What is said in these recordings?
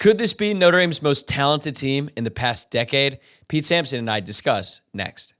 Could this be Notre Dame's most talented team in the past decade? Pete Sampson and I discuss next.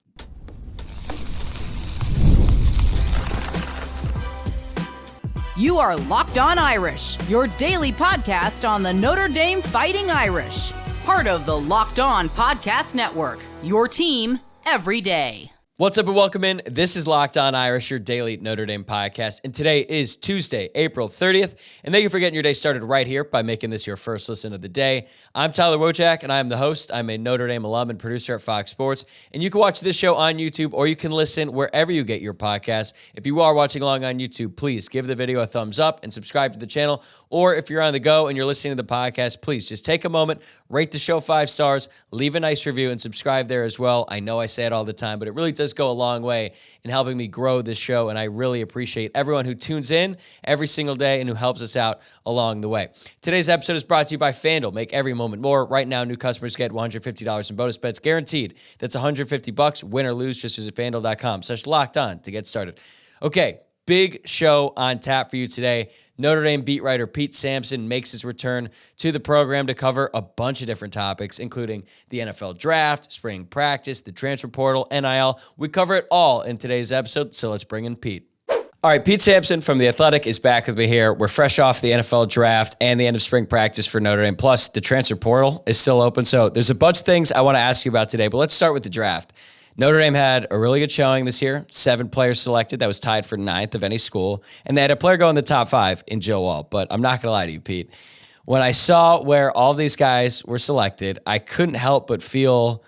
You are Locked On Irish, your daily podcast on the Notre Dame Fighting Irish. Part of the Locked On Podcast Network, your team every day. What's up and welcome in. This is Locked On Irish, your daily Notre Dame podcast. And today is Tuesday, April 30th. And thank you for getting your day started right here by making this your first listen of the day. I'm Tyler Wojciak, and I am the host. I'm a Notre Dame alum and producer at Fox Sports. And you can watch this show on YouTube, or you can listen wherever you get your podcasts. If you are watching along on YouTube, please give the video a thumbs up and subscribe to the channel. Or if you're on the go and you're listening to the podcast, please just take a moment, rate the show 5 stars, leave a nice review, and subscribe there as well. I know I say it all the time, but it really does go a long way in helping me grow this show, and I really appreciate everyone who tunes in every single day and who helps us out along the way. Today's episode is brought to you by FanDuel. Make every moment more. Right now, new customers get $150 in bonus bets guaranteed. That's $150, win or lose. Just visit FanDuel.com/locked-on to get started. Okay, big show on tap for you today. Notre Dame beat writer Pete Sampson makes his return to the program to cover a bunch of different topics, including the NFL draft, spring practice, the transfer portal, NIL. We cover it all in today's episode, so let's bring in Pete. All right, Pete Sampson from The Athletic is back with me here. We're fresh off the NFL draft and the end of spring practice for Notre Dame. Plus, the transfer portal is still open, so there's a bunch of things I want to ask you about today, but let's start with the draft. Notre Dame had a really good showing this year. 7 players selected. That was tied for 9th of any school. And they had a player go in the top 5 in Joe Wall. But I'm not going to lie to you, Pete. When I saw where all these guys were selected, I couldn't help but feel,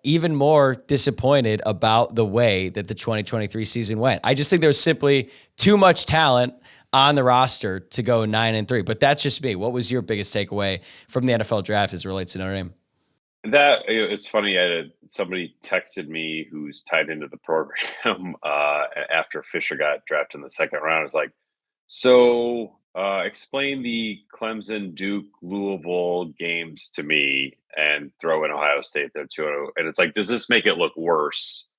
even more disappointed about the way that the 2023 season went. I just think there was simply too much talent on the roster to go 9-3. But that's just me. What was your biggest takeaway from the NFL draft as it relates to Notre Dame? That it's funny. Somebody texted me who's tied into the program after Fisher got drafted in the second round. It's like, so explain the Clemson, Duke, Louisville games to me, and throw in Ohio State there too. And it's like, does this make it look worse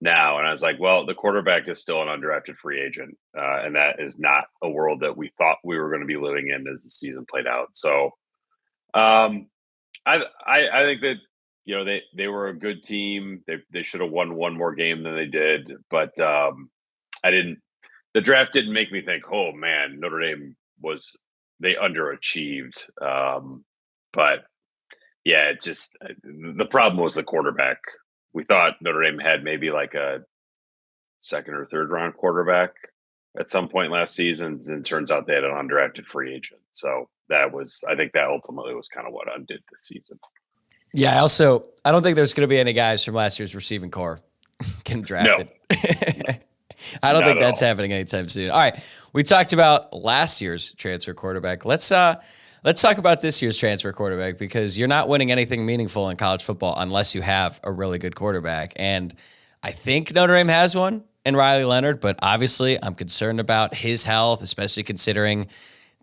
now? And I was like, well, the quarterback is still an undrafted free agent, and that is not a world that we thought we were going to be living in as the season played out. So. I think that they were a good team. They should have won one more game than they did, but the draft didn't make me think, oh man, Notre Dame they underachieved. But yeah, it just the problem was the quarterback. We thought Notre Dame had maybe like a 2nd or 3rd round quarterback at some point last season, and it turns out they had an undrafted free agent. So I think that ultimately was kind of what undid the season. Yeah, I don't think there's going to be any guys from last year's receiving core getting drafted. No. I don't think that's happening anytime soon. All right, we talked about last year's transfer quarterback. Let's talk about this year's transfer quarterback, because you're not winning anything meaningful in college football unless you have a really good quarterback. And I think Notre Dame has one in Riley Leonard, but obviously I'm concerned about his health, especially considering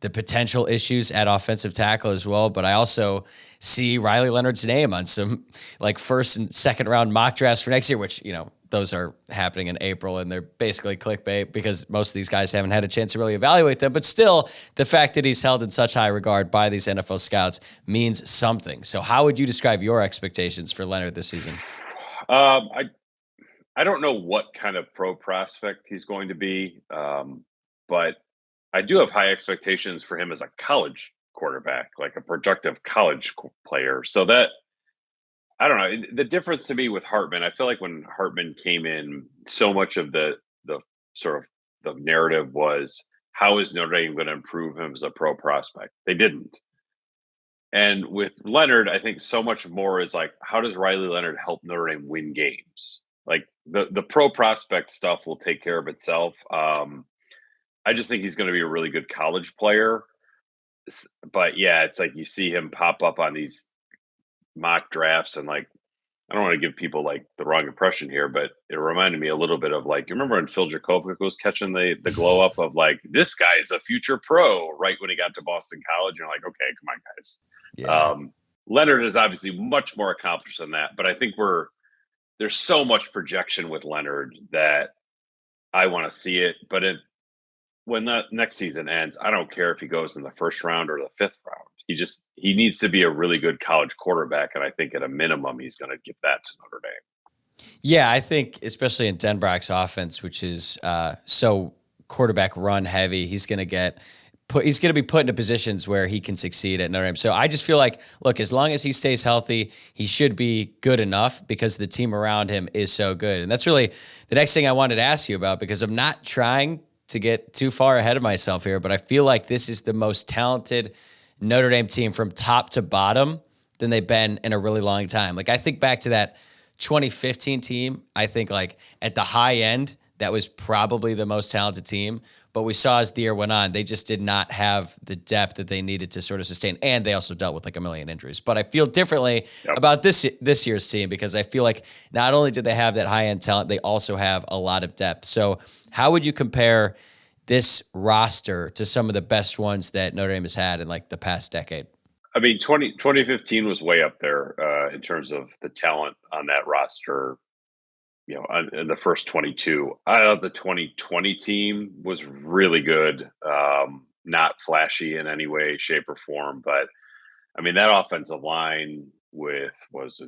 the potential issues at offensive tackle as well. But I also see Riley Leonard's name on some like 1st and 2nd round mock drafts for next year, which, those are happening in April, and they're basically clickbait because most of these guys haven't had a chance to really evaluate them. But still, the fact that he's held in such high regard by these NFL scouts means something. So how would you describe your expectations for Leonard this season? I don't know what kind of pro prospect he's going to be, but I do have high expectations for him as a college quarterback, like a productive college player. So that, I don't know, the difference to me with Hartman, I feel like when Hartman came in, so much of the sort of the narrative was, how is Notre Dame going to improve him as a pro prospect? They didn't. And with Leonard, I think so much more is like, how does Riley Leonard help Notre Dame win games? Like the pro prospect stuff will take care of itself. I just think he's going to be a really good college player. But yeah, it's like you see him pop up on these mock drafts, and like, I don't want to give people like the wrong impression here, but it reminded me a little bit of like, you remember when Phil Dracovic was catching the glow up of like, this guy is a future pro right when he got to Boston College. You're like, okay, come on, guys. Yeah. Leonard is obviously much more accomplished than that, but I think there's so much projection with Leonard that I want to see it. But when that next season ends, I don't care if he goes in the 1st round or the 5th round. he needs to be a really good college quarterback, and I think at a minimum he's going to give that to Notre Dame. Yeah, I think especially in Denbrock's offense, which is so quarterback run heavy, he's going to be put into positions where he can succeed at Notre Dame. So I just feel like, look, as long as he stays healthy, he should be good enough because the team around him is so good. And that's really the next thing I wanted to ask you about, because I'm not trying to get too far ahead of myself here, but I feel like this is the most talented Notre Dame team from top to bottom than they've been in a really long time. Like, I think back to that 2015 team. I think like at the high end, that was probably the most talented team. But we saw as the year went on, they just did not have the depth that they needed to sort of sustain. And they also dealt with like a million injuries. But I feel differently about this year's team, because I feel like not only did they have that high-end talent, they also have a lot of depth. So how would you compare this roster to some of the best ones that Notre Dame has had in like the past decade? I mean, 2015 was way up there in terms of the talent on that roster. You know, in the first 22. I thought the 2020 team was really good. Not flashy in any way, shape, or form, but I mean that offensive line with was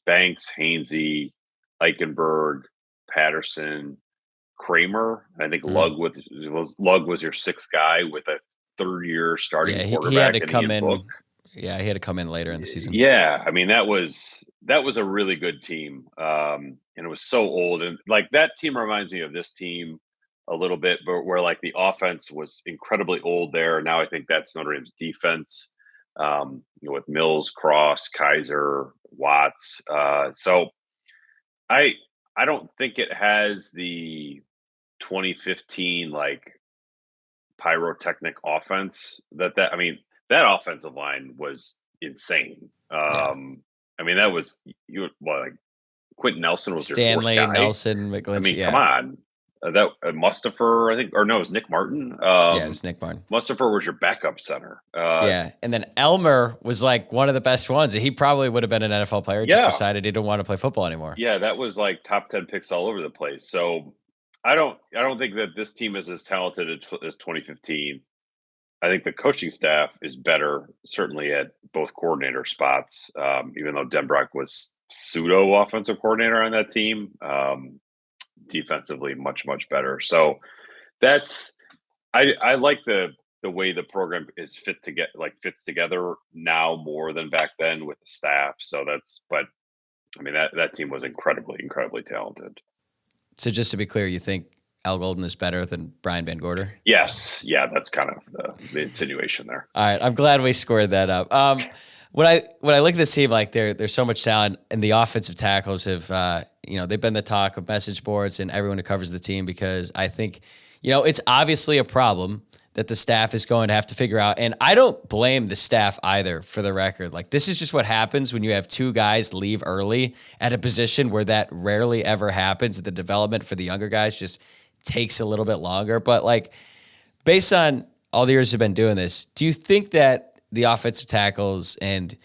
Banks, Hainsey, Eichenberg, Patterson, Kramer. I think Lugg was your sixth guy with a third-year starting quarterback. He had to come in. Book. Yeah, he had to come in later in the season. Yeah, I mean that was a really good team, and it was so old. And like that team reminds me of this team a little bit, but where like the offense was incredibly old there. Now I think that's Notre Dame's defense, with Mills, Cross, Kaiser, Watts. So I don't think it has the 2015 like pyrotechnic offense that I mean. That offensive line was insane. I mean, that was like Quentin Nelson was Stanley, your fourth guy. Nelson, McGlinchey. I mean, come on. That Mustafer, I think, or no, it was Nick Martin. It was Nick Martin. Mustafer was your backup center. And then Elmer was like one of the best ones. He probably would have been an NFL player. Just decided he didn't want to play football anymore. Yeah, that was like top 10 picks all over the place. So I don't think that this team is as talented as 2015. I think the coaching staff is better, certainly at both coordinator spots, even though Denbrock was pseudo offensive coordinator on that team. Defensively, much, much better. So that's I like the way the program is fits together now more than back then with the staff. So but I mean that team was incredibly, incredibly talented. So just to be clear, you think Al Golden is better than Brian Van Gorder? Yes. Yeah, that's kind of the insinuation there. All right. I'm glad we squared that up. When I look at this team, like there's so much talent, and the offensive tackles have, they've been the talk of message boards and everyone who covers the team, because I think, it's obviously a problem that the staff is going to have to figure out. And I don't blame the staff either, for the record. Like, this is just what happens when you have two guys leave early at a position where that rarely ever happens. The development for the younger guys just takes a little bit longer. But like, based on all the years you've been doing this, do you think that the offensive tackles and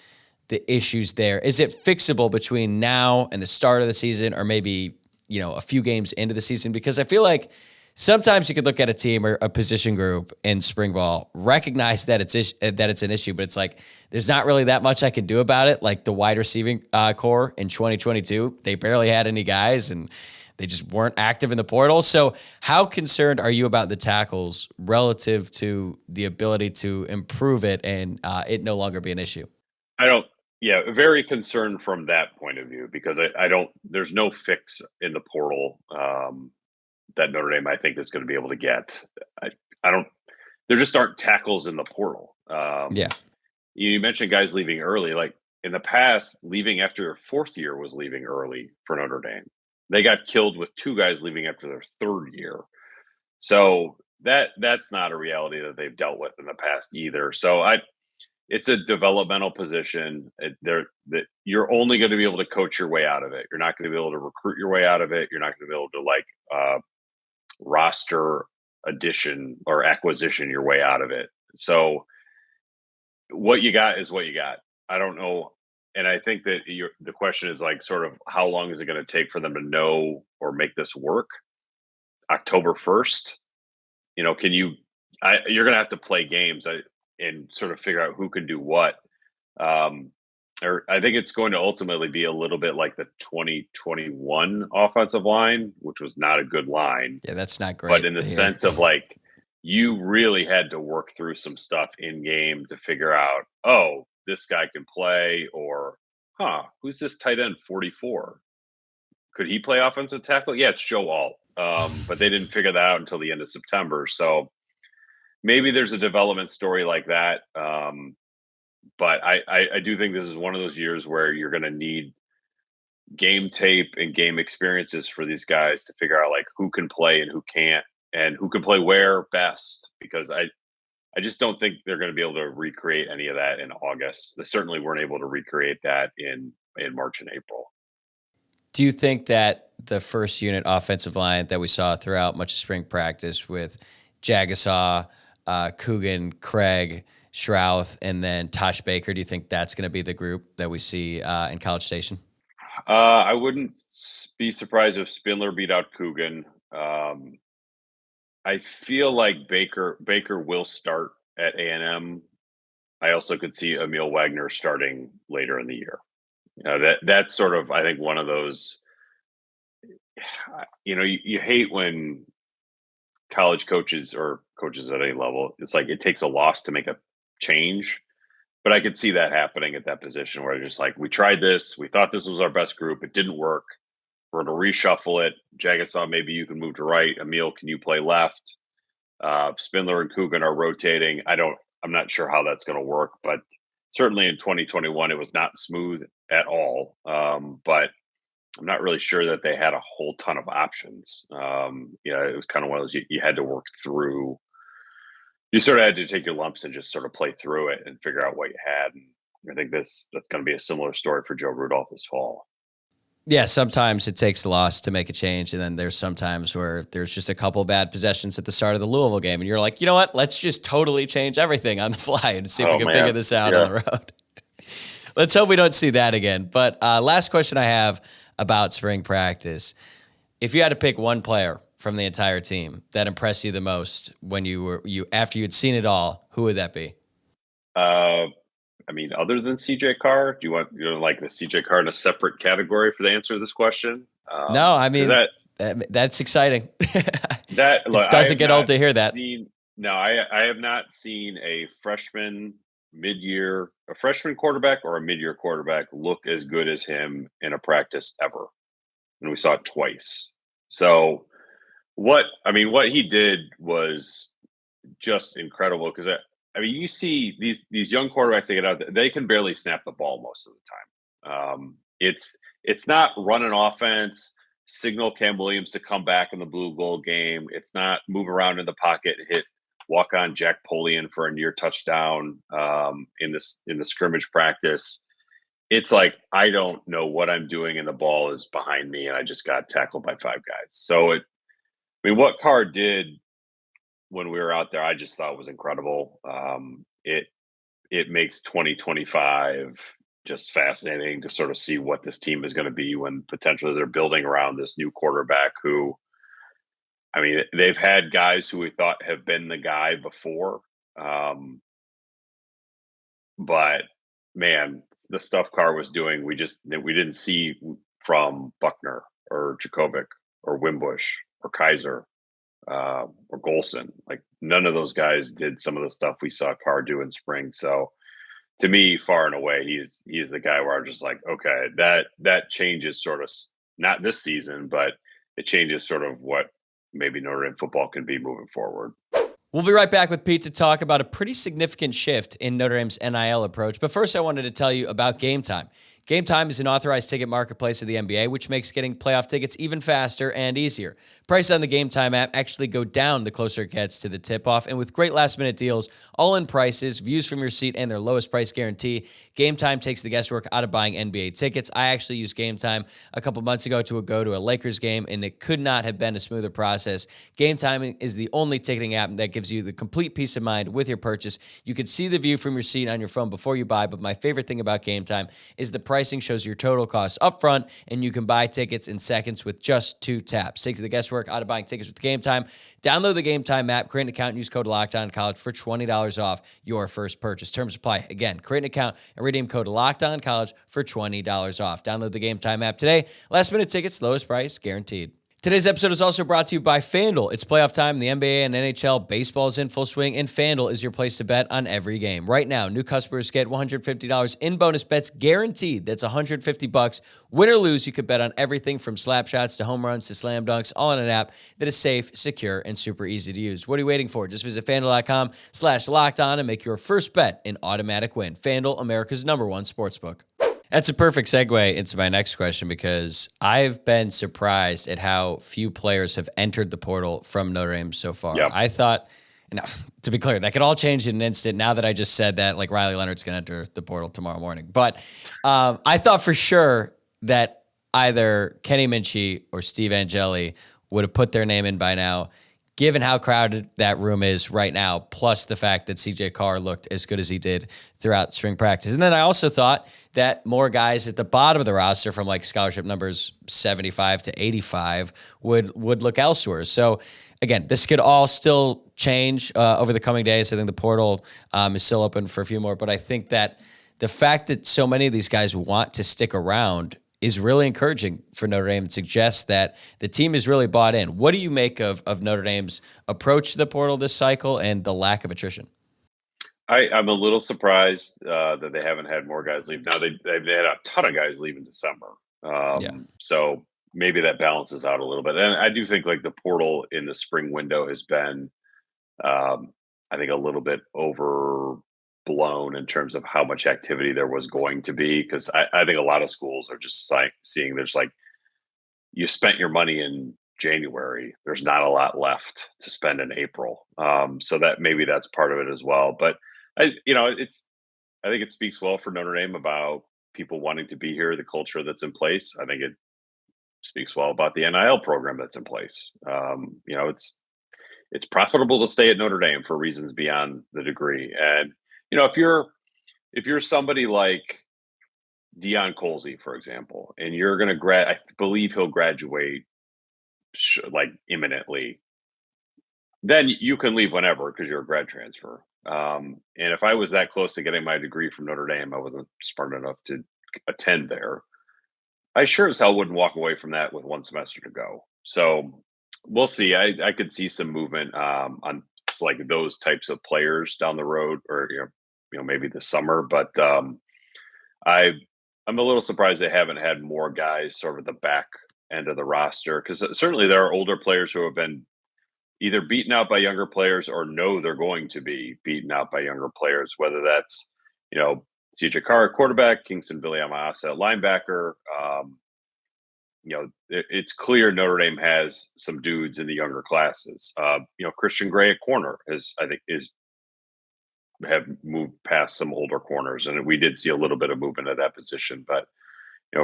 the issues there, is it fixable between now and the start of the season, or maybe, a few games into the season? Because I feel like sometimes you could look at a team or a position group in spring ball, recognize that it's an issue, but it's like, there's not really that much I can do about it. Like the wide receiving core in 2022, they barely had any guys, and they just weren't active in the portal. So how concerned are you about the tackles relative to the ability to improve it and it no longer be an issue? Very concerned from that point of view, because there's no fix in the portal that Notre Dame, I think, is going to be able to get. There just aren't tackles in the portal. You mentioned guys leaving early. Like in the past, leaving after your fourth year was leaving early for Notre Dame. They got killed with two guys leaving after their third year. So that's not a reality that they've dealt with in the past either. So it's a developmental position. You're only going to be able to coach your way out of it. You're not going to be able to recruit your way out of it. You're not going to be able to roster addition or acquisition your way out of it. So what you got is what you got. I don't know. And I think that the question is like sort of how long is it going to take for them to know or make this work? October 1st, you're going to have to play games. and sort of figure out who can do what. Or I think it's going to ultimately be a little bit like the 2021 offensive line, which was not a good line. Yeah, that's not great. But in the sense of like, you really had to work through some stuff in game to figure out, oh, this guy can play, or, who's this tight end 44? Could he play offensive tackle? Yeah, it's Joe Alt. But they didn't figure that out until the end of September. So maybe there's a development story like that. But I do think this is one of those years where you're going to need game tape and game experiences for these guys to figure out like who can play and who can't, and who can play where best, because I just don't think they're going to be able to recreate any of that in August. They certainly weren't able to recreate that in March and April. Do you think that the first unit offensive line that we saw throughout much of spring practice with Jagasaw, Coogan, Craig, Shrouth, and then Tosh Baker, do you think that's going to be the group that we see in College Station? I wouldn't be surprised if Spindler beat out Coogan. I feel like Baker will start at A&M. I also could see Emil Wagner starting later in the year. That's sort of, I think, one of those, you hate when college coaches or coaches at any level, it's like it takes a loss to make a change. But I could see that happening at that position where they're just like, we tried this. We thought this was our best group. It didn't work. We're going to reshuffle it. Jagasaw, maybe you can move to right. Emil, can you play left? Spindler and Coogan are rotating. I'm not sure how that's going to work, but certainly in 2021, it was not smooth at all. But I'm not really sure that they had a whole ton of options. It was kind of one of those you had to work through. You sort of had to take your lumps and just sort of play through it and figure out what you had. And I think that's going to be a similar story for Joe Rudolph this fall. Yeah, sometimes it takes a loss to make a change, and then there's sometimes where there's just a couple bad possessions at the start of the Louisville game, and you're like, you know what? Let's just totally change everything on the fly and see if we can figure this out on the road. Let's hope we don't see that again. But last question I have about spring practice. If you had to pick one player from the entire team that impressed you the most when after you had seen it all, who would that be? Other than CJ Carr, do you want like the CJ Carr in a separate category for the answer to this question? No, that's exciting. It doesn't get old to hear that. I have not seen a freshman quarterback or a mid-year quarterback look as good as him in a practice ever. And we saw it twice. So what he did was just incredible, because you see these young quarterbacks, they get out there, they can barely snap the ball most of the time. It's not run an offense, signal Cam Williams to come back in the blue gold game. It's not move around in the pocket and walk on Jack Polian for a near touchdown in the scrimmage practice. It's like, I don't know what I'm doing and the ball is behind me and I just got tackled by five guys. So what Carr did when we were out there, I just thought was incredible. It makes 2025 just fascinating to sort of see what this team is going to be when potentially they're building around this new quarterback who, they've had guys who we thought have been the guy before. But man, the stuff Carr was doing, we didn't see from Buckner or Jakovic or Wimbush or Kaiser. Or Golson. Like, none of those guys did some of the stuff we saw Carr do in spring. So to me, far and away, he is the guy where I'm just like, okay, that changes sort of, not this season, but it changes sort of what maybe Notre Dame football can be moving forward. We'll be right back with Pete to talk about a pretty significant shift in Notre Dame's NIL approach. But first, I wanted to tell you about Gametime. Gametime is an authorized ticket marketplace of the NBA, which makes getting playoff tickets even faster and easier. Prices on the Gametime app actually go down the closer it gets to the tip-off, and with great last-minute deals, all-in prices, views from your seat, and their lowest price guarantee, Gametime takes the guesswork out of buying NBA tickets. I actually used Gametime a couple months ago to go to a Lakers game, and it could not have been a smoother process. Gametime is the only ticketing app that gives you the complete peace of mind with your purchase. You can see the view from your seat on your phone before you buy, but my favorite thing about Gametime is the pricing shows your total cost upfront, and you can buy tickets in seconds with just 2 taps. Take the guesswork out of buying tickets with Gametime. Download the Gametime app, create an account, and use code LOCKEDONCollege for $20 off your first purchase. Terms apply. Again, create an account and redeem code LOCKEDONCollege for $20 off. Download the Gametime app today. Last-minute tickets, lowest price, guaranteed. Today's episode is also brought to you by FanDuel. It's playoff time in the NBA and NHL. Baseball is in full swing, and FanDuel is your place to bet on every game. Right now, new customers get $150 in bonus bets guaranteed. That's $150. Win or lose, you could bet on everything from slap shots to home runs to slam dunks, all in an app that is safe, secure, and super easy to use. What are you waiting for? Just visit FanDuel.com/lockedon and make your first bet an automatic win. FanDuel, America's #1 sportsbook. That's a perfect segue into my next question, because I've been surprised at how few players have entered the portal from Notre Dame so far. Yep. I thought, to be clear, that could all change in an instant. Now that I just said that, like, Riley Leonard's going to enter the portal tomorrow morning. But I thought for sure that either Kenny Minchie or Steve Angeli would have put their name in by now, given how crowded that room is right now, plus the fact that CJ Carr looked as good as he did throughout spring practice. And then I also thought that more guys at the bottom of the roster, from like scholarship numbers 75 to 85, would look elsewhere. So again, this could all still change over the coming days. I think the portal is still open for a few more, but I think that the fact that so many of these guys want to stick around is really encouraging for Notre Dame. It suggests that the team is really bought in. What do you make of Notre Dame's approach to the portal this cycle and the lack of attrition? I'm a little surprised that they haven't had more guys leave. Now, they had a ton of guys leave in December. So maybe that balances out a little bit. And I do think like the portal in the spring window has been, I think, a little bit overblown in terms of how much activity there was going to be. Because I think a lot of schools are just seeing there's like, you spent your money in January, there's not a lot left to spend in April. So that maybe that's part of it as well. But I think it speaks well for Notre Dame about people wanting to be here, the culture that's in place. I think it speaks well about the NIL program that's in place. It's profitable to stay at Notre Dame for reasons beyond the degree. And if you're somebody like Deion Colsey, for example, and you're going to I believe he'll graduate like imminently, then you can leave whenever because you're a grad transfer. And if I was that close to getting my degree from Notre Dame, I wasn't smart enough to attend there, I sure as hell wouldn't walk away from that with one semester to go. So we'll see. I could see some movement on like those types of players down the road, or maybe this summer. But I'm a little surprised they haven't had more guys sort of at the back end of the roster, because certainly there are older players who have been either beaten out by younger players or know they're going to be beaten out by younger players, whether that's, CJ Carr at quarterback, Kingston Viliamas at linebacker. It's clear Notre Dame has some dudes in the younger classes. Christian Gray at corner have moved past some older corners, and we did see a little bit of movement at that position. But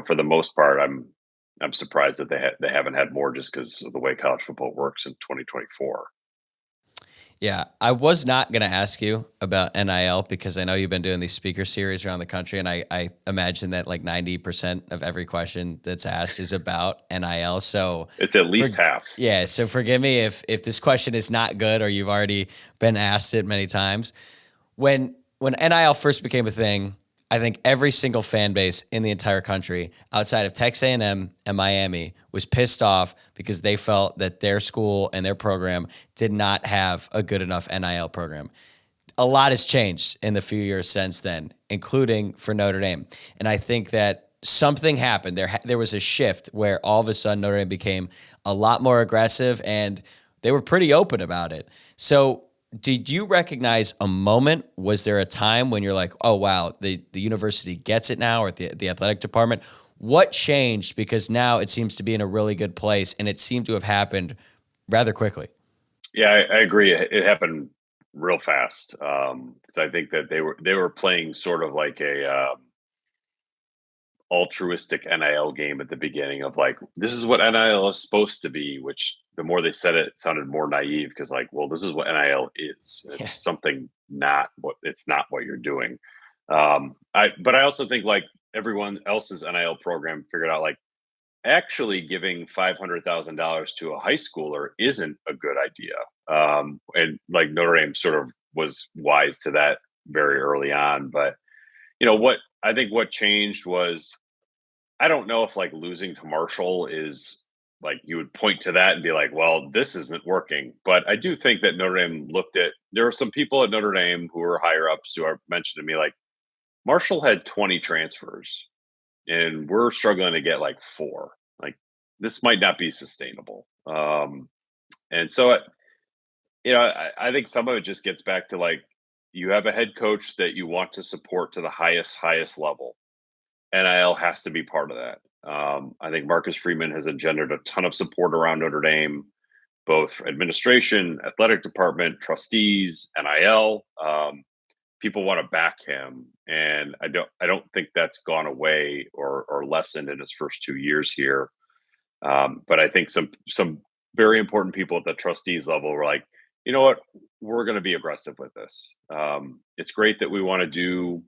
for the most part, I'm surprised that they haven't had more, just because of the way college football works in 2024. Yeah, I was not going to ask you about NIL, because I know you've been doing these speaker series around the country, and I imagine that like 90% of every question that's asked is about NIL. So it's at least half. Yeah, so forgive me if this question is not good or you've already been asked it many times. When NIL first became a thing, I think every single fan base in the entire country outside of Texas A&M and Miami was pissed off because they felt that their school and their program did not have a good enough NIL program. A lot has changed in the few years since then, including for Notre Dame. And I think that something happened. There was a shift where all of a sudden Notre Dame became a lot more aggressive, and they were pretty open about it. So did you recognize a moment? Was there a time when you're like, oh, wow, the university gets it now, or the athletic department? What changed? Because now it seems to be in a really good place, and it seemed to have happened rather quickly. Yeah, I agree. It happened real fast, because I think that they were playing sort of like a altruistic NIL game at the beginning of like, this is what NIL is supposed to be, which the more they said it, it sounded more naive, because like, well, this is what NIL is. It's something it's not what you're doing. But I also think like everyone else's NIL program figured out, like, actually giving $500,000 to a high schooler isn't a good idea. And like Notre Dame sort of was wise to that very early on. But what I think what changed was, I don't know if like losing to Marshall is like you would point to that and be like, well, this isn't working. But I do think that Notre Dame there were some people at Notre Dame who were higher ups who are mentioned to me like Marshall had 20 transfers and we're struggling to get like four. Like this might not be sustainable. And so, I think some of it just gets back to like you have a head coach that you want to support to the highest level. NIL has to be part of that. I think Marcus Freeman has engendered a ton of support around Notre Dame, both administration, athletic department, trustees, NIL. People want to back him, and I don't think that's gone away or lessened in his first 2 years here. But I think some very important people at the trustees level were like, you know what, we're going to be aggressive with this. It's great that we want to do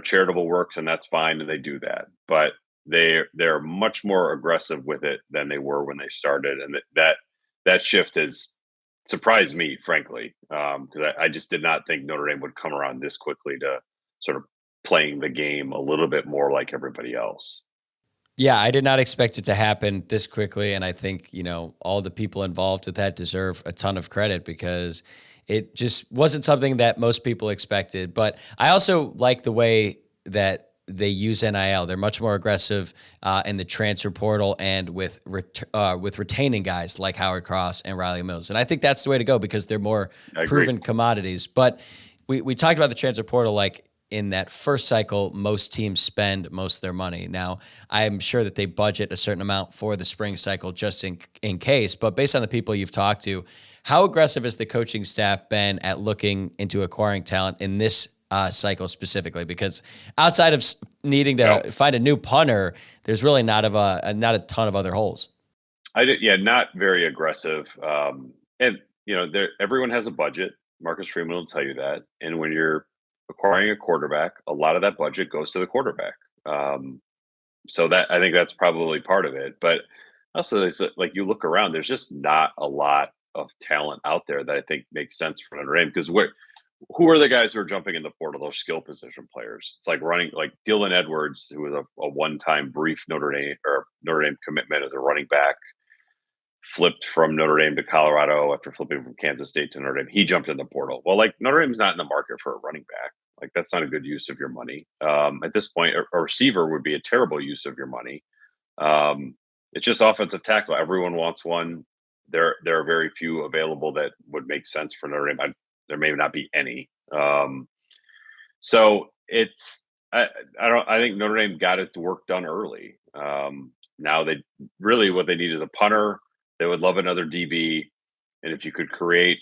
charitable works, and that's fine, and they do that, but they're much more aggressive with it than they were when they started, and that shift has surprised me, frankly, because I just did not think Notre Dame would come around this quickly to sort of playing the game a little bit more like everybody else. Yeah, I did not expect it to happen this quickly. And I think, all the people involved with that deserve a ton of credit because it just wasn't something that most people expected. But I also like the way that they use NIL. They're much more aggressive in the transfer portal and with retaining guys like Howard Cross and Riley Mills. And I think that's the way to go because they're more proven commodities. But we talked about the transfer portal like in that first cycle, most teams spend most of their money. Now, I'm sure that they budget a certain amount for the spring cycle just in case, but based on the people you've talked to, how aggressive has the coaching staff been at looking into acquiring talent in this cycle specifically? Because outside of needing to find a new punter, there's really not a ton of other holes. Not very aggressive. And everyone has a budget. Marcus Freeman will tell you that. And when you're acquiring a quarterback, a lot of that budget goes to the quarterback. So that I think that's probably part of it. But also, it's like you look around, there's just not a lot of talent out there that I think makes sense for Notre Dame because who are the guys who are jumping in the portal? Those skill position players. It's like running like Dylan Edwards, who was a one-time brief Notre Dame commitment as a running back, flipped from Notre Dame to Colorado after flipping from Kansas State to Notre Dame. He jumped in the portal. Well, like Notre Dame's not in the market for a running back. Like that's not a good use of your money. At this point, a receiver would be a terrible use of your money. It's just offensive tackle. Everyone wants one. There are very few available that would make sense for Notre Dame. There may not be any. So it's I think Notre Dame got its work done early. Now what they need is a punter. They would love another DB, and if you could create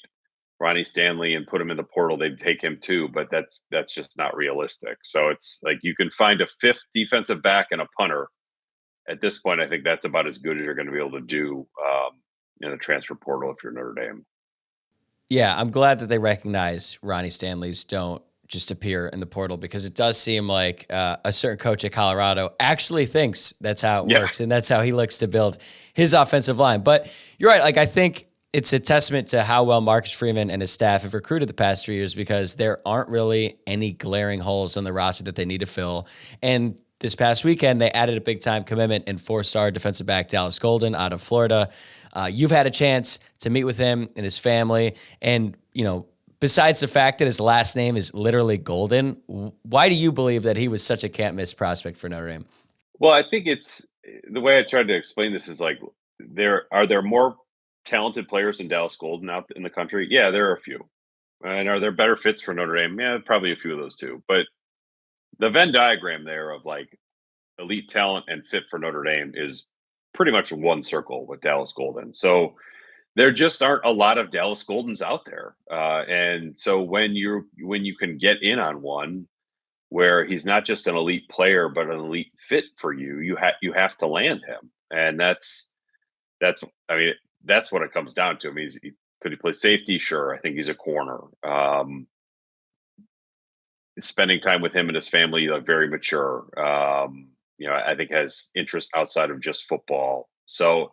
Ronnie Stanley and put him in the portal, they'd take him too. But that's just not realistic. So it's like you can find a fifth defensive back and a punter. At this point, I think that's about as good as you're going to be able to do in the transfer portal if you're Notre Dame. Yeah, I'm glad that they recognize Ronnie Stanley's don't just appear in the portal because it does seem like a certain coach at Colorado actually thinks that's how it works and that's how he looks to build his offensive line. But you're right. Like I think it's a testament to how well Marcus Freeman and his staff have recruited the past 3 years because there aren't really any glaring holes on the roster that they need to fill. And this past weekend, they added a big-time commitment in 4-star defensive back Dallas Golden out of Florida. You've had a chance to meet with him and his family. And, besides the fact that his last name is literally Golden, why do you believe that he was such a can't-miss prospect for Notre Dame? Well, I think it's the way I tried to explain this is like are there more talented players than Dallas Golden out in the country? Yeah, there are a few. And are there better fits for Notre Dame? Yeah, probably a few of those too. But the Venn diagram there of like elite talent and fit for Notre Dame is pretty much one circle with Dallas Golden. So there just aren't a lot of Dallas Goldens out there. And so when you can get in on one where he's not just an elite player, but an elite fit for you, you have to land him. And that's what it comes down to. I mean, could he play safety? Sure. I think he's a corner. spending time with him and his family, like very mature. I think has interest outside of just football. So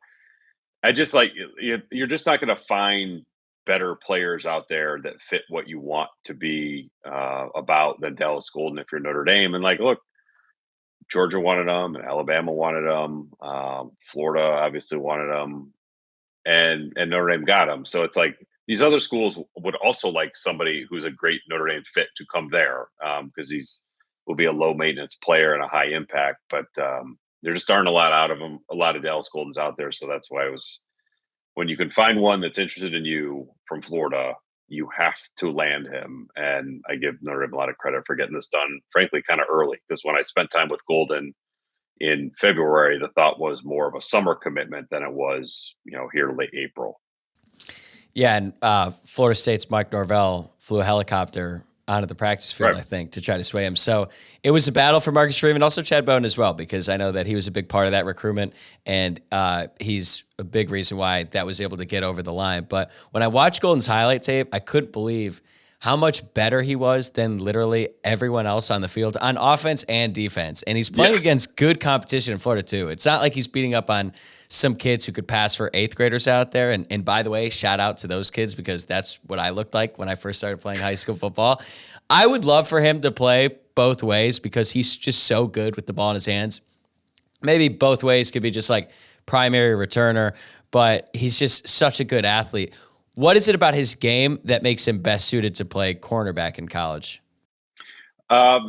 I just like you're just not going to find better players out there that fit what you want to be about than Dallas Golden if you're Notre Dame. And like, look, Georgia wanted him, and Alabama wanted him, Florida obviously wanted him, and Notre Dame got him. So it's like these other schools would also like somebody who's a great Notre Dame fit to come there because he's will be a low maintenance player and a high impact. But there just aren't a lot out of them, a lot of Dallas Goldens out there. So that's why it was when you can find one that's interested in you from Florida, you have to land him. And I give Notre Dame a lot of credit for getting this done, frankly, kind of early. Because when I spent time with Golden in February, the thought was more of a summer commitment than it was, here late April. Yeah, and Florida State's Mike Norvell flew a helicopter onto the practice field, right, I think, to try to sway him. So it was a battle for Marcus Freeman, also Chad Bowden as well, because I know that he was a big part of that recruitment, and he's a big reason why that was able to get over the line. But when I watched Golden's highlight tape, I couldn't believe how much better he was than literally everyone else on the field on offense and defense. And he's playing against good competition in Florida too. It's not like he's beating up on some kids who could pass for eighth graders out there. And by the way, shout out to those kids because that's what I looked like when I first started playing high school football. I would love for him to play both ways because he's just so good with the ball in his hands. Maybe both ways could be just like primary returner, but he's just such a good athlete. What is it about his game that makes him best suited to play cornerback in college? I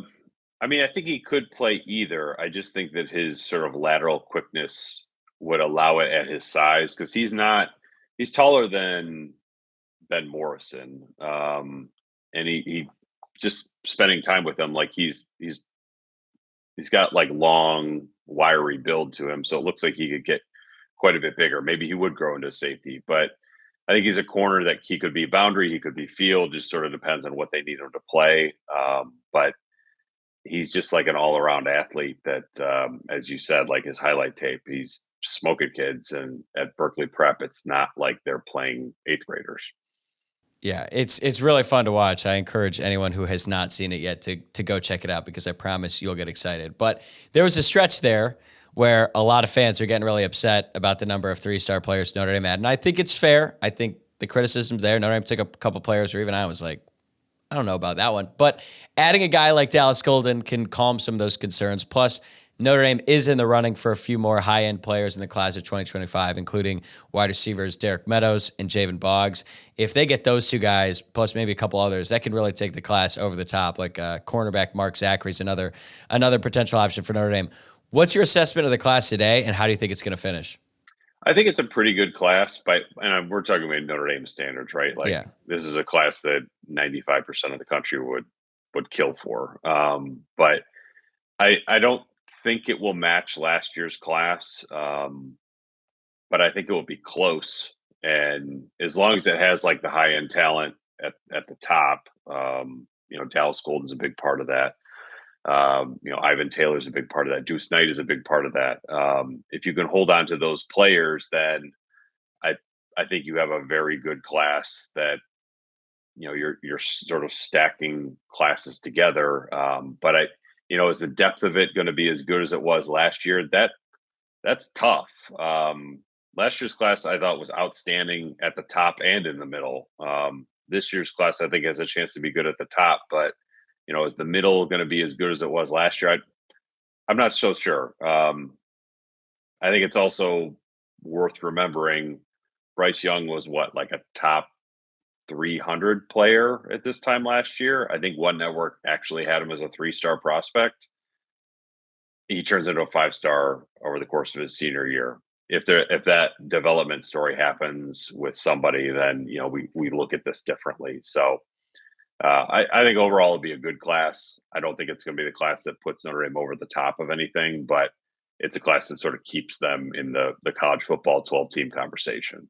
think he could play either. I just think that his sort of lateral quickness would allow it at his size because he's taller than Ben Morrison. And he just spending time with him, like he's got like long, wiry build to him. So it looks like he could get quite a bit bigger. Maybe he would grow into safety, but I think he's a corner that he could be boundary, he could be field, just sort of depends on what they need him to play. But he's just like an all-around athlete that, as you said, like his highlight tape, he's smoking kids. And at Berkeley Prep, it's not like they're playing eighth graders. Yeah, it's really fun to watch. I encourage anyone who has not seen it yet to go check it out because I promise you'll get excited. But there was a stretch there where a lot of fans are getting really upset about the number of three-star players Notre Dame had. And I think it's fair. I think the criticism's there. Notre Dame took a couple players where even I was like, I don't know about that one. But adding a guy like Dallas Golden can calm some of those concerns. Plus, Notre Dame is in the running for a few more high-end players in the class of 2025, including wide receivers Derek Meadows and Javen Boggs. If they get those two guys, plus maybe a couple others, that can really take the class over the top. Like cornerback Mark Zachary's another potential option for Notre Dame. What's your assessment of the class today, and how do you think it's going to finish? I think it's a pretty good class, and we're talking about Notre Dame standards, right? Like This is a class that 95% of the country would kill for. But I don't think it will match last year's class, but I think it will be close. And as long as it has like the high end talent at the top, Dallas Golden's a big part of that. Ivan Taylor's a big part of that. Deuce Knight is a big part of that. If you can hold on to those players, then I think you have a very good class that, you're sort of stacking classes together. But is the depth of it going to be as good as it was last year? That's tough. Last year's class I thought was outstanding at the top and in the middle. This year's class I think has a chance to be good at the top, but is the middle going to be as good as it was last year? I'm not so sure. I think it's also worth remembering Bryce Young was like a top 300 player at this time last year. I think One Network actually had him as a 3-star prospect. He turns into a 5-star over the course of his senior year. If that development story happens with somebody, then we look at this differently. So I think overall it'll be a good class. I don't think it's going to be the class that puts Notre Dame over the top of anything, but it's a class that sort of keeps them in the college football 12-team conversation.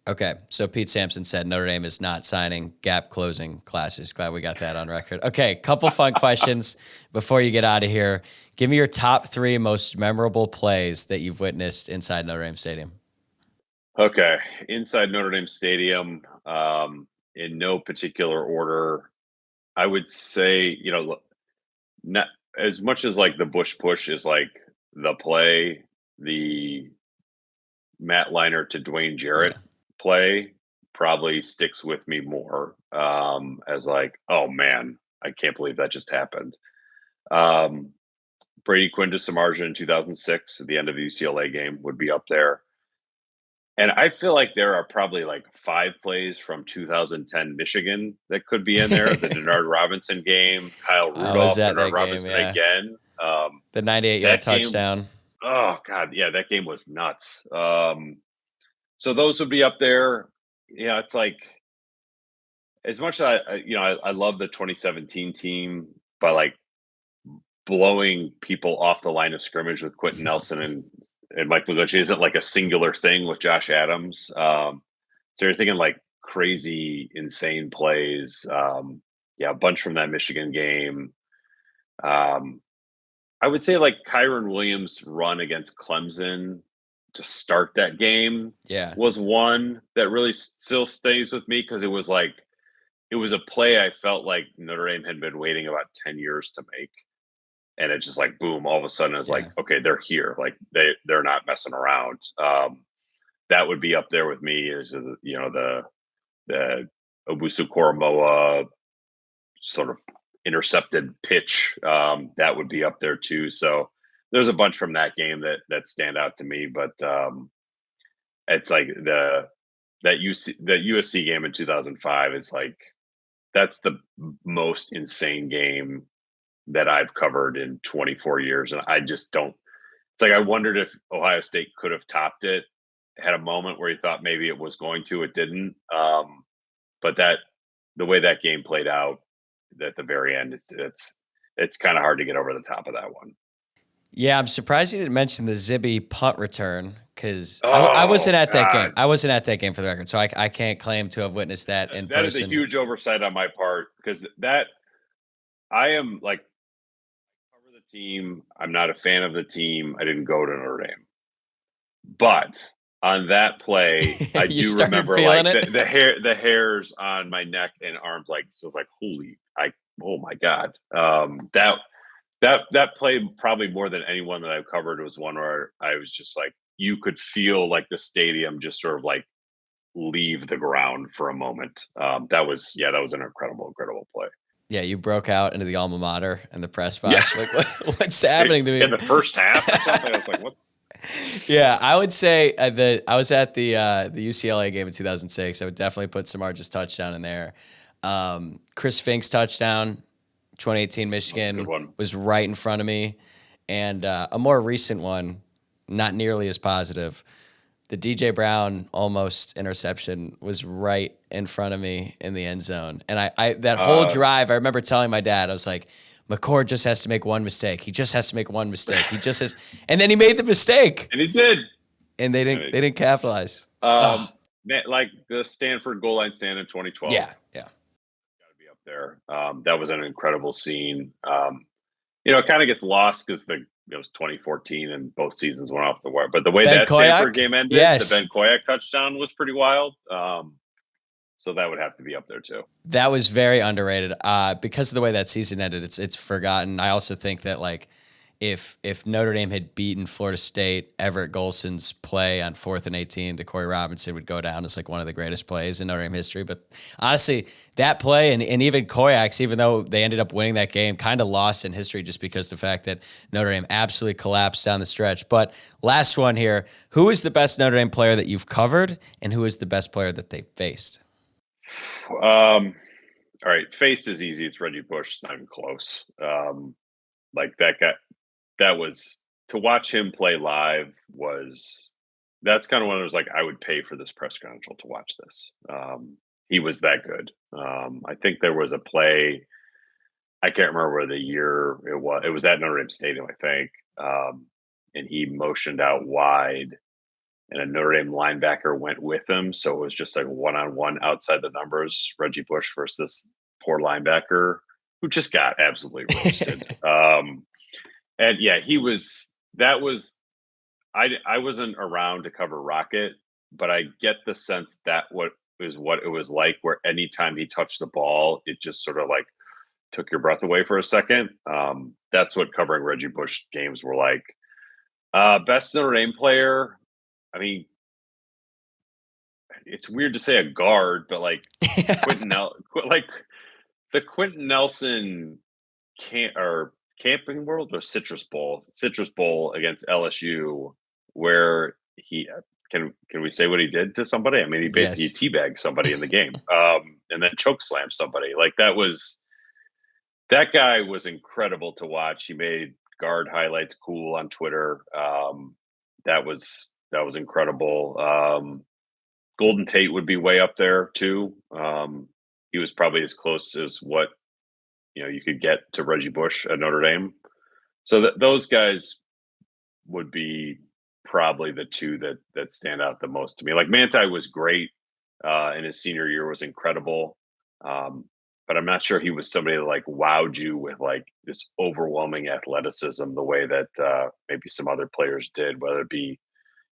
Okay, so Pete Sampson said Notre Dame is not signing gap closing classes. Glad we got that on record. Okay, couple fun questions before you get out of here. Give me your top 3 most memorable plays that you've witnessed inside Notre Dame Stadium. Okay, inside Notre Dame Stadium, in no particular order, I would say, not as much as like the Bush push is like the play, the Matt Leinart to Dwayne Yeah. Jarrett play probably sticks with me more, as like, oh man, I can't believe that just happened. Um, Brady Quinn to Samardzija in 2006 at the end of the UCLA game would be up there. And I feel like there are probably like 5 plays from 2010 Michigan that could be in there. The Denard Robinson game, Kyle I was Rudolph, at Denard that game, Robinson yeah. again. The 98-yard That game, touchdown. oh god, yeah, that game was nuts. So those would be up there. Yeah, it's like as much as I love the 2017 team, but like blowing people off the line of scrimmage with Quentin Nelson and Mike Lugochi isn't like a singular thing with Josh Adams. So you're thinking like crazy, insane plays. Yeah, a bunch from that Michigan game. I would say like Kyron Williams' run against Clemson to start that game Yeah. was one that really still stays with me because it was a play I felt like Notre Dame had been waiting about 10 years to make. And it's just like boom, all of a sudden it's like, okay, they're here. Like they're not messing around. That would be up there with me as the Obusu Koromoa sort of intercepted pitch. That would be up there too. So there's a bunch from that game that stand out to me, but it's like that USC game in 2005 is like that's the most insane game that I've covered in 24 years. And I just don't, it's like, I wondered if Ohio State could have topped it, had a moment where he thought maybe it was going to, it didn't. But the way that game played out at the very end, it's kind of hard to get over the top of that one. Yeah, I'm surprised you didn't mention the Zibby punt return because I wasn't at that game. I wasn't at that game for the record, so I can't claim to have witnessed that in person. That is a huge oversight on my part because I am like, cover the team. I'm not a fan of the team. I didn't go to Notre Dame, but on that play, I do remember like the hairs on my neck and arms, like so. It's like oh my god, that play probably more than anyone that I've covered was one where I was just like, you could feel like the stadium just sort of like leave the ground for a moment. That was an incredible play. Yeah, you broke out into the alma mater and the press box. Yeah. Like, what's happening to me? In the first half or something? I was like, what? Yeah, I would say I was at the UCLA game in 2006. I would definitely put Samardzija's touchdown in there. Chris Fink's touchdown, 2018 Michigan, was right in front of me. And a more recent one, not nearly as positive, the DJ Brown almost interception was right in front of me in the end zone. And I that whole drive, I remember telling my dad, I was like, McCord just has to make one mistake. He just has to make one mistake. He just has, and then he made the mistake. And he did. And they didn't capitalize. Like the Stanford goal line stand in 2012. Yeah. Got to be up there. That was an incredible scene. It kind of gets lost because it was 2014 and both seasons went off the wire. But the way that Stanford game ended, the Ben Koyak touchdown was pretty wild. So that would have to be up there too. That was very underrated because of the way that season ended. It's forgotten. I also think that like if Notre Dame had beaten Florida State, Everett Golson's play on 4th and 18 to Corey Robinson would go down as like one of the greatest plays in Notre Dame history. But honestly, that play and even Koyak's, even though they ended up winning that game, kind of lost in history just because of the fact that Notre Dame absolutely collapsed down the stretch. But last one here, who is the best Notre Dame player that you've covered and who is the best player that they faced? All right, faced is easy. It's Reggie Bush. It's not even close. Like that guy, that was to watch him play live that's kind of one of those like I would pay for this press credential to watch this. He was that good. I think there was a play. I can't remember where the year it was. It was at Notre Dame Stadium, I think. And he motioned out wide. And a Notre Dame linebacker went with him. So it was just like one-on-one outside the numbers, Reggie Bush versus this poor linebacker who just got absolutely roasted. And yeah, I wasn't around to cover Rocket, but I get the sense that what it was like where anytime he touched the ball, it just sort of like took your breath away for a second. That's what covering Reggie Bush games were like. Best Notre Dame player. I mean, it's weird to say a guard, but like the Quentin Nelson Camping World or Citrus Bowl against LSU, where he can we say what he did to somebody? I mean, he basically teabagged somebody in the game, and then choke slammed somebody. Like that guy was incredible to watch. He made guard highlights cool on Twitter. That was incredible. Golden Tate would be way up there too. He was probably as close as what you could get to Reggie Bush at Notre Dame. So those guys would be probably the two that stand out the most to me. Like Manti was great, and his senior year was incredible. But I'm not sure he was somebody that like wowed you with like this overwhelming athleticism the way that maybe some other players did, whether it be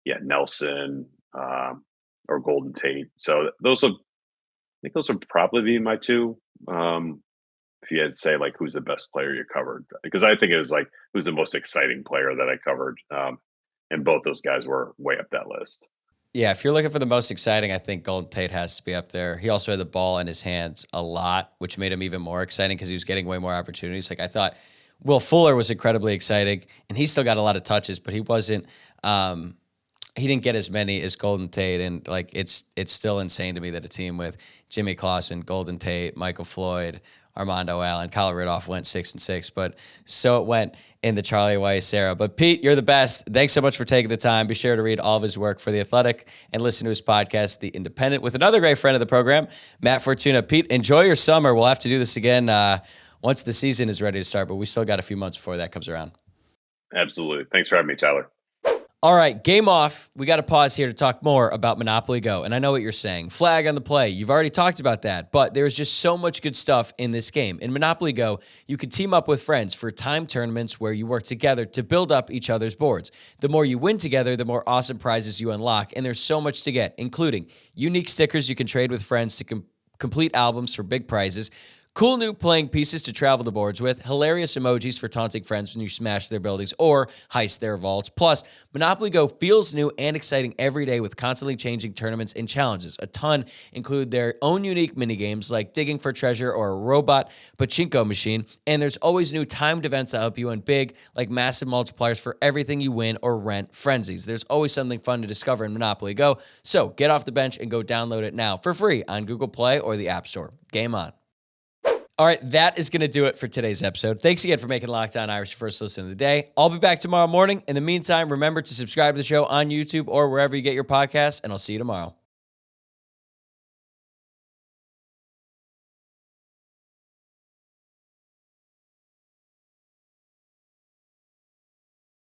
Nelson or Golden Tate. So I think those would probably be my two. If you had to say like who's the best player you covered, because I think it was like who's the most exciting player that I covered, and both those guys were way up that list. Yeah, if you're looking for the most exciting, I think Golden Tate has to be up there. He also had the ball in his hands a lot, which made him even more exciting because he was getting way more opportunities. Like I thought Will Fuller was incredibly exciting, and he still got a lot of touches, but he wasn't he didn't get as many as Golden Tate, and like it's still insane to me that a team with Jimmy Clausen, Golden Tate, Michael Floyd, Armando Allen, Kyle Ridolph went 6-6, but so it went in the Charlie Weiss era. But Pete, you're the best. Thanks so much for taking the time. Be sure to read all of his work for The Athletic and listen to his podcast, The Independent, with another great friend of the program, Matt Fortuna. Pete, enjoy your summer. We'll have to do this again once the season is ready to start, but we still got a few months before that comes around. Absolutely. Thanks for having me, Tyler. All right, game off. We got to pause here to talk more about Monopoly Go. And I know what you're saying. Flag on the play. You've already talked about that. But there's just so much good stuff in this game. In Monopoly Go, you can team up with friends for timed tournaments where you work together to build up each other's boards. The more you win together, the more awesome prizes you unlock. And there's so much to get, including unique stickers you can trade with friends to complete albums for big prizes, cool new playing pieces to travel the boards with, hilarious emojis for taunting friends when you smash their buildings or heist their vaults. Plus, Monopoly Go feels new and exciting every day with constantly changing tournaments and challenges. A ton include their own unique minigames like digging for treasure or a robot pachinko machine. And there's always new timed events that help you win big, like massive multipliers for everything you win or rent, frenzies. There's always something fun to discover in Monopoly Go. So get off the bench and go download it now for free on Google Play or the App Store. Game on. All right, that is going to do it for today's episode. Thanks again for making Locked On Irish your first listen of the day. I'll be back tomorrow morning. In the meantime, remember to subscribe to the show on YouTube or wherever you get your podcasts, and I'll see you tomorrow.